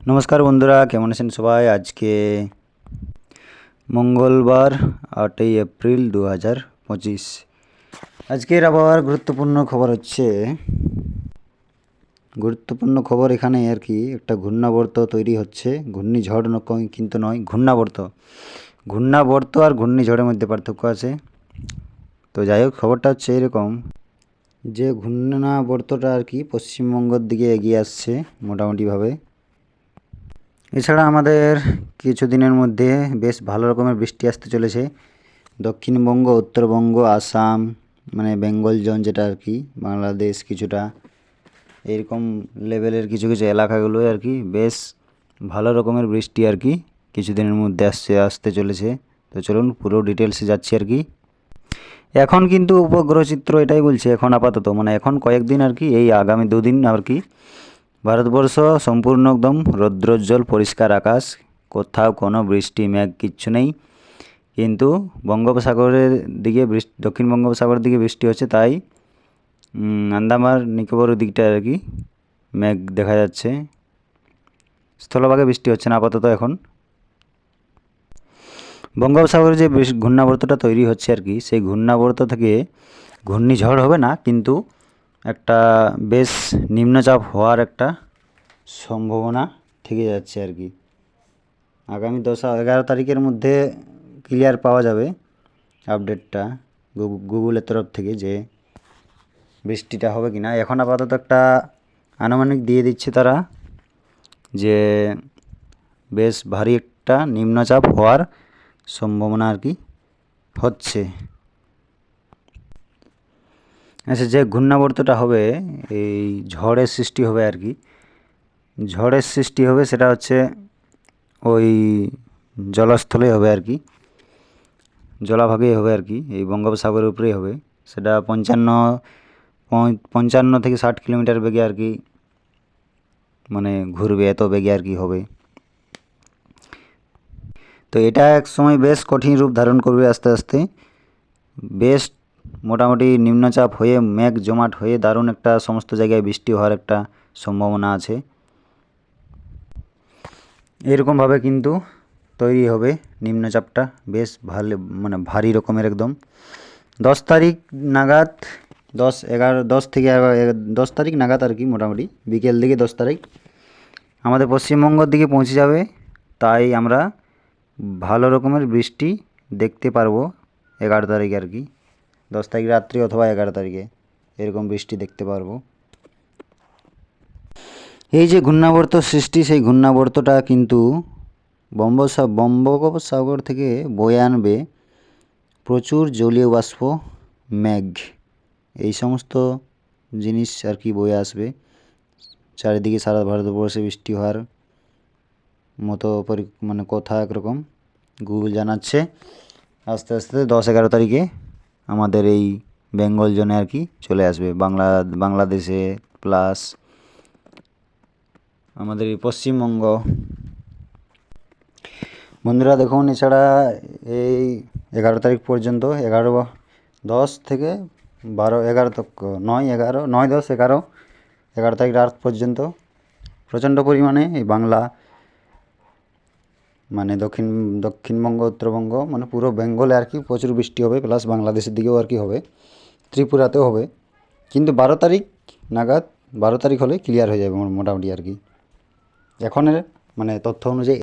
নমস্কার বন্ধুরা, কেমন আছেন সবাই? আজকে মঙ্গলবার 8ই এপ্রিল 2025। আজকের আবার গুরুত্বপূর্ণ খবর এখানে আর কি একটা ঘূর্ণাবর্ত তৈরি হচ্ছে। ঘূর্ণিঝড় কিন্তু নয়, ঘূর্ণাবর্ত আর ঘূর্ণিঝড়ের মধ্যে পার্থক্য আছে। তো যাই হোক, খবরটা হচ্ছে এরকম যে ঘূর্ণাবর্তটা আর কি পশ্চিমবঙ্গের দিকে এগিয়ে আসছে মোটামুটিভাবে। এছাড়া আমাদের কিছুদিনের মধ্যে বেশ ভালো রকমের বৃষ্টি আসতে চলেছে। দক্ষিণবঙ্গ, উত্তরবঙ্গ, আসাম, মানে বেঙ্গল জোন যেটা আর কি, বাংলাদেশ কিছুটা, এরকম লেভেলের কিছু কিছু এলাকাগুলো আর কি বেশ ভালো রকমের বৃষ্টি আর কি কিছুদিনের মধ্যে আসতে চলেছে। তো চলুন পুরো ডিটেলসে যাচ্ছি আর কি। এখন কিন্তু উপগ্রহ চিত্র এটাই বলছে, এখন আপাতত মানে এখন কয়েকদিন আর কি, এই আগামী দুদিন আর কি ভারতবর্ষ সম্পূর্ণ একদম রৌদ্রোজ্জ্বল পরিষ্কার আকাশ, কোথাও কোনো বৃষ্টি মেঘ কিচ্ছু নেই। কিন্তু বঙ্গোপসাগরের দিকে দক্ষিণ বঙ্গোপসাগরের দিকে বৃষ্টি হচ্ছে, তাই আন্দামান নিকোবরের দিকটা আর কি মেঘ দেখা যাচ্ছে। স্থলভাগে বৃষ্টি হচ্ছে না আপাতত এখন। বঙ্গোপসাগরে যে ঘূর্ণাবর্তটা তৈরি হচ্ছে আর কি, সেই ঘূর্ণাবর্ত থেকে ঘূর্ণিঝড় হবে না, কিন্তু একটা বেশ নিম্নচাপ হওয়ার একটা সম্ভাবনা থেকে যাচ্ছে আর কি। আগামী 10-11 তারিখের মধ্যে ক্লিয়ার পাওয়া যাবে আপডেটটা গুগলের তরফ থেকে, যে বৃষ্টিটা হবে কি না। এখন আপাতত একটা আনুমানিক দিয়ে দিচ্ছে তারা যে বেশ ভারী একটা নিম্নচাপ হওয়ার সম্ভাবনা আর কি হচ্ছে। আচ্ছা, যে ঘূর্ণাবর্তটা হবে, এই ঝড়ের সৃষ্টি হবে আর কি, ঝড়ের সৃষ্টি হবে সেটা হচ্ছে ওই জলস্থলে হবে আর কি, জলাভাগেই হবে আর কি, এই বঙ্গোপসাগরের উপরেই হবে। সেটা 55 থেকে 60 কিলোমিটার বেগে আর কি মানে ঘুরবে, এত বেগে আর কি হবে। তো এটা এক সময় বেশ কঠিন রূপ ধারণ করবে আস্তে আস্তে, বেশ মোটামুটি নিম্নচাপ হয়ে মেঘ জমাট হয়ে দারুণ একটা সমস্ত জায়গায় বৃষ্টি হওয়ার একটা সম্ভাবনা আছে। এরকমভাবে কিন্তু তৈরি হবে নিম্নচাপটা, বেশ ভালো মানে ভারী রকমের একদম। 10 তারিখ নাগাদ, 10 তারিখ নাগাদ আর কি, মোটামুটি বিকেল দিকে 10 তারিখ আমাদের পশ্চিমবঙ্গের দিকে পৌঁছে যাবে। তাই আমরা ভালো রকমের বৃষ্টি দেখতে পারবো 11 তারিখে আর কি, 10 তারিখ রাত্রি অথবা 11 তারিখে এরকম বৃষ্টি দেখতে পারবো। এই যে ঘূর্ণাবর্ত সৃষ্টি, সেই ঘূর্ণাবর্তটা কিন্তু বঙ্গোপসাগর থেকে বয়ে আনবে প্রচুর জলীয় বাষ্প, মেঘ, এই সমস্ত জিনিস আর কি বয়ে আসবে। চারিদিকে সারা ভারতবর্ষে বৃষ্টি হওয়ার মতো মানে কথা একরকম গুগল জানাচ্ছে। আস্তে আস্তে 10-11 তারিখে আমাদের এই বেঙ্গল জোনে আর কি চলে আসবে, বাংলাদেশে প্লাস আমাদের এই পশ্চিমবঙ্গ। বন্ধুরা দেখুন, এছাড়া এই 11 তারিখ পর্যন্ত 10 থেকে 11 তক 11 তারিখ রাত পর্যন্ত প্রচণ্ড পরিমাণে এই বাংলা মানে দক্ষিণবঙ্গ, উত্তরবঙ্গ, মানে পুরো বেঙ্গলে আর কি প্রচুর বৃষ্টি হবে, প্লাস বাংলাদেশের দিকেও আর কি হবে, ত্রিপুরাতেও হবে। কিন্তু 12 তারিখ নাগাদ, 12 তারিখ হলে ক্লিয়ার হয়ে যাবে মোটামুটি আর কি, এখনের মানে তথ্য অনুযায়ী।